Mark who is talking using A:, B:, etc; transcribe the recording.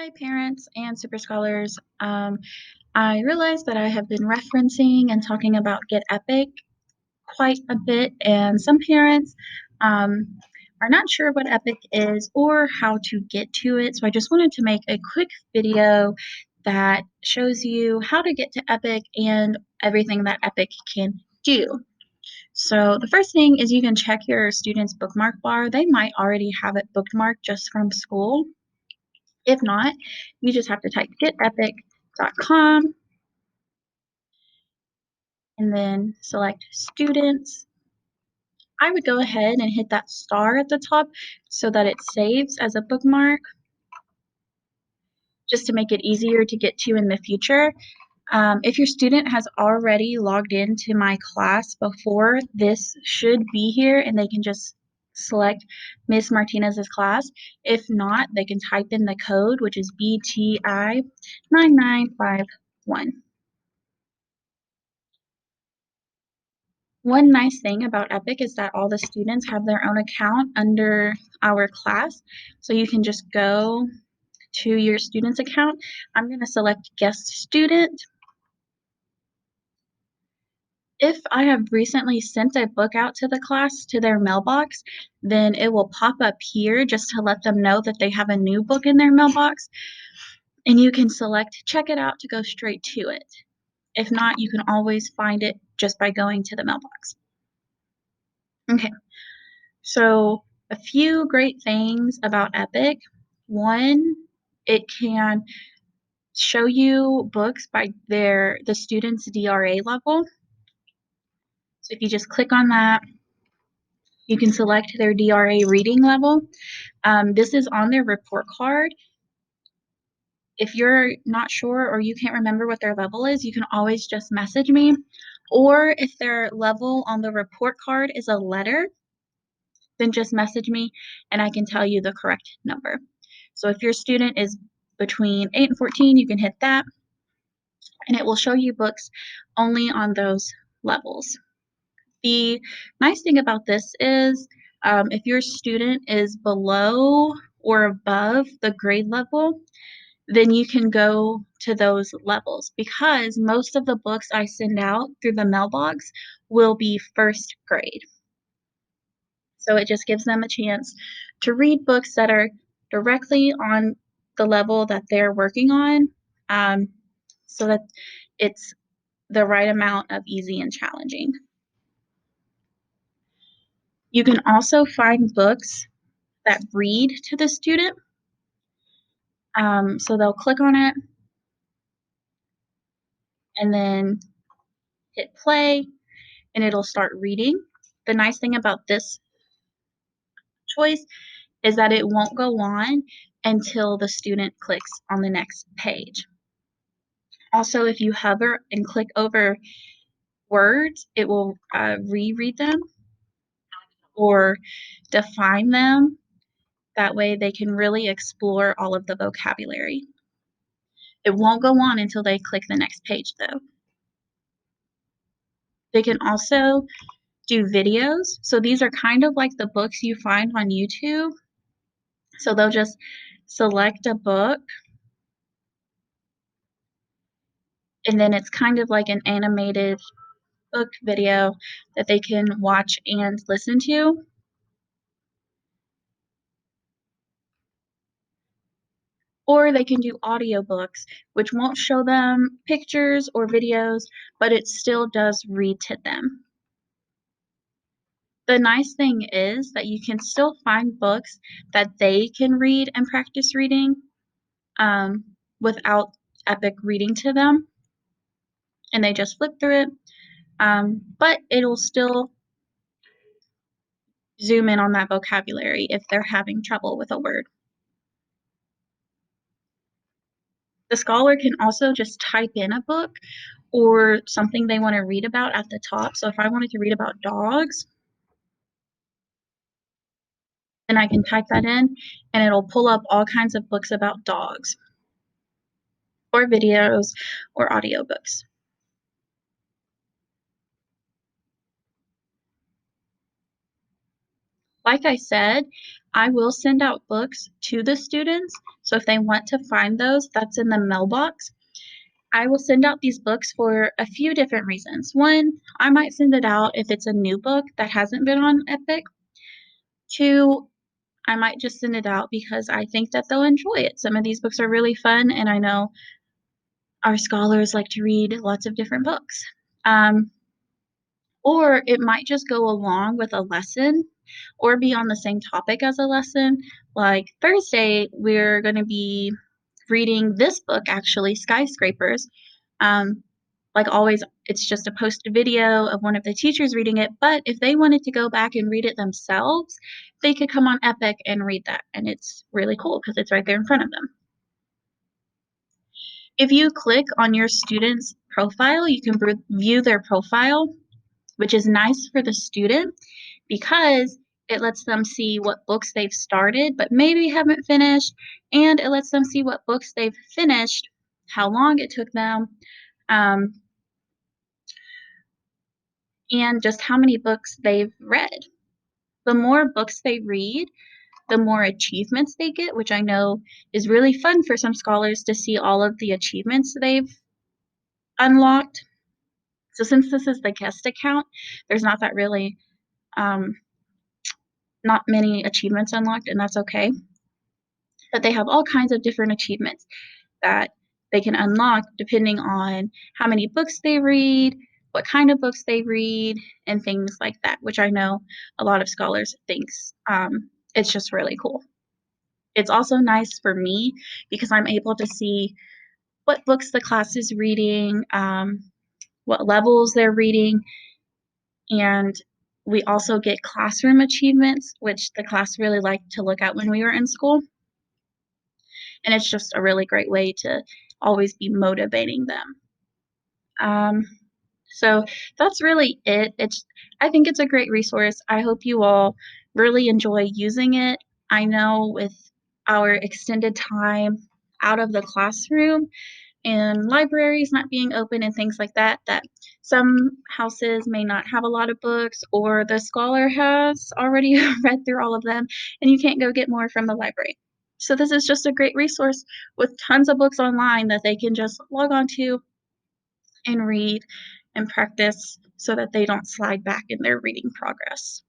A: Hi, parents and super scholars. I realize that I have been referencing and talking about Get Epic quite a bit, and some parents are not sure what Epic is or how to get to it. So I just wanted to make a quick video that shows you how to get to Epic and everything that Epic can do. So the first thing is you can check your student's bookmark bar. They might already have it bookmarked just from school. If not, you just have to type getepic.com and then select students. I would go ahead and hit that star at the top so that it saves as a bookmark just to make it easier to get to in the future. If your student has already logged into my class before, this should be here and they can just select Miss Martinez's class. If not, they can type in the code, which is BTI 9951. One nice thing about Epic is that all the students have their own account under our class. So you can just go to your student's account. I'm going to select guest student. If I have recently sent a book out to the class to their mailbox, then it will pop up here just to let them know that they have a new book in their mailbox. And you can select check it out to go straight to it. If not, you can always find it just by going to the mailbox. Okay. So, a few great things about Epic. One, it can show you books by the student's DRA level. So if you just click on that, you can select their DRA reading level. This is on their report card. If you're not sure or you can't remember what their level is, you can always just message me. Or if their level on the report card is a letter, then just message me and I can tell you the correct number. So if your student is between 8 and 14, you can hit that and it will show you books only on those levels. The nice thing about this is if your student is below or above the grade level, then you can go to those levels because most of the books I send out through the mailbox will be first grade. So it just gives them a chance to read books that are directly on the level that they're working on, um, so that it's the right amount of easy and challenging. You can also find books that read to the student. So they'll click on it and then hit play, and it'll start reading. The nice thing about this choice is that it won't go on until the student clicks on the next page. Also, if you hover and click over words, it will reread them or define them. That way they can really explore all of the vocabulary. It won't go on until they click the next page, though. They can also do videos. So these are kind of like the books you find on YouTube. So they'll just select a book, and then it's kind of like an animated book video that they can watch and listen to. Or they can do audiobooks, which won't show them pictures or videos, but it still does read to them. The nice thing is that you can still find books that they can read and practice reading um, without Epic reading to them, and they just flip through it. But it'll still zoom in on that vocabulary if they're having trouble with a word. The scholar can also just type in a book or something they want to read about at the top. So if I wanted to read about dogs, then I can type that in and it'll pull up all kinds of books about dogs or videos or audiobooks. Like I said, I will send out books to the students, So if they want to find those, that's in the mailbox. I will send out these books for a few different reasons. One, I might send it out if it's a new book that hasn't been on Epic. Two, I might just send it out because I think that they'll enjoy it. Some of these books are really fun, and I know our scholars like to read lots of different books. Um, or it might just go along with a lesson or be on the same topic as a lesson. Like Thursday, we're going to be reading this book, actually, Skyscrapers. Um, like always, it's just a posted video of one of the teachers reading it. But if they wanted to go back and read it themselves, they could come on Epic and read that. And it's really cool because it's right there in front of them. If you click on your student's profile, you can view their profile, which is nice for the student because it lets them see what books they've started but maybe haven't finished, and it lets them see what books they've finished, how long it took them, um, and just how many books they've read. The more books they read, the more achievements they get, which I know is really fun for some scholars to see all of the achievements they've unlocked. So since this is the guest account, there's not that really um, not many achievements unlocked, and that's okay. But they have all kinds of different achievements that they can unlock depending on how many books they read, what kind of books they read, and things like that, which I know a lot of scholars thinks it's just really cool. It's also nice for me because I'm able to see what books the class is reading, what levels they're reading, and we also get classroom achievements, which the class really liked to look at when we were in school. And it's just a really great way to always be motivating them. Um, so that's really it. I think it's a great resource. I hope you all really enjoy using it. I know with our extended time out of the classroom and libraries not being open and things like that, that some houses may not have a lot of books or the scholar has already read through all of them and you can't go get more from the library. So this is just a great resource with tons of books online that they can just log on to and read and practice so that they don't slide back in their reading progress.